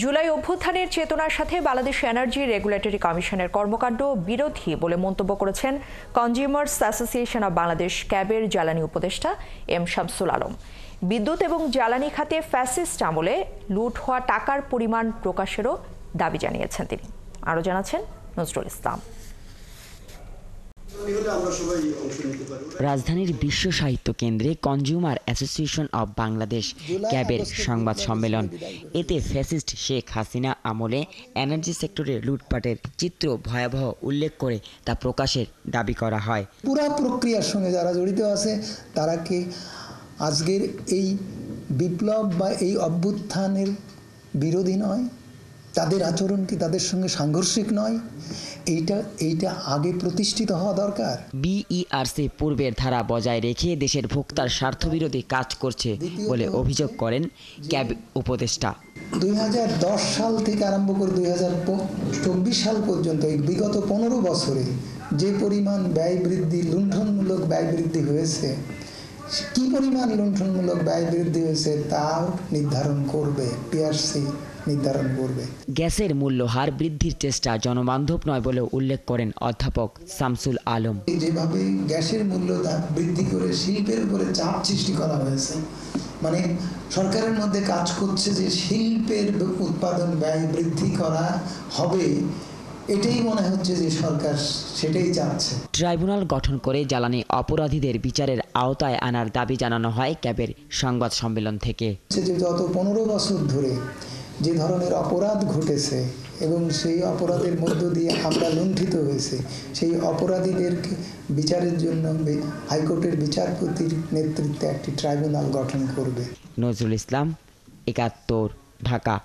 জুলাই অভ্যুত্থানের চেতনার সাথে বাংলাদেশ এনার্জি রেগুলেটরি কমিশনের কর্মকাণ্ড বিরোধী বলে মন্তব্য করেছেন কনজিউমার্স অ্যাসোসিয়েশন অব বাংলাদেশ ক্যাবের জ্বালানি উপদেষ্টা এম শামসুল আলম। বিদ্যুৎ এবং জ্বালানি খাতে ফ্যাসিস্ট আমলে লুট হওয়া টাকার পরিমাণ প্রকাশেরও দাবি জানিয়েছেন তিনি। আরও জানাচ্ছেন নজরুল ইসলাম। রাজধানীর বিশ্ব সাহিত্য কেন্দ্রে কনজিউমার অ্যাসোসিয়েশন অব বাংলাদেশ ক্যাবের সংবাদ সম্মেলন। এতে ফ্যাসিস্ট শেখ হাসিনা আমলে এনার্জি সেক্টরে লুটপাটের চিত্র ভয়াবহ উল্লেখ করে তা প্রকাশের দাবি করা হয়। পুরা প্রক্রিয়ার সঙ্গে যারা জড়িত আছে তারা কি আজকের এই বিপ্লব বা এই অভ্যুত্থানের বিরোধী নয়? তাদের আচরণ কি তাদের সঙ্গে সাংঘর্ষিক নয়? এইটা আগে প্রতিষ্ঠিত হওয়া দরকার। বিইআরসি পূর্বের ধারা বজায় রেখে দেশের ভোক্তার স্বার্থবিরোধী কাজ করছে বলে অভিযোগ করেন ক্যাব উপদেষ্টা। 2010 সাল থেকে আরম্ভ করে 2024 সাল পর্যন্ত এই বিগত 15 বছরে যে পরিমাণ ব্যয় বৃদ্ধি, লুণ্ঠনমূলক ব্যয় বৃদ্ধি হয়েছে, কি পরিমাণ লুণ্ঠনমূলক ব্যয় বৃদ্ধি হয়েছে তাও নির্ধারণ করবে পিআরসি, নির্ধারণ করবে। গ্যাসের মূল্যহার বৃদ্ধির চেষ্টা জনবান্ধব নয় বলে উল্লেখ করেন অধ্যাপক শামসুল আলম। যেভাবে গ্যাসের মূল্য বৃদ্ধি করে শিল্পের উপরে চাপ সৃষ্টি করা হয়েছে, মানে সরকারের মধ্যে কাজ করছে যে শিল্পের উৎপাদন ব্যয় বৃদ্ধি করা হবে, এটাই মনে হচ্ছে যে সরকার সেটাই চাচ্ছে। ট্রাইব্যুনাল গঠন করে জ্বালানি অপরাধীদের বিচারের আওতায় আনার দাবি জানানো হয় ক্যাবের সংবাদ সম্মেলন থেকে। যে গত 15 বছর ধরে যে ধরনের অপরাধ ঘটেছে এবং সেই অপরাধের মধ্য দিয়ে আমরা লুণ্ঠিত হয়েছে, সেই অপরাধীদেরকে বিচারের জন্য হাইকোর্টের বিচারপতির নেতৃত্বে একটি ট্রাইব্যুনাল গঠন করবে। নজরুল ইসলাম, ৭১, ঢাকা।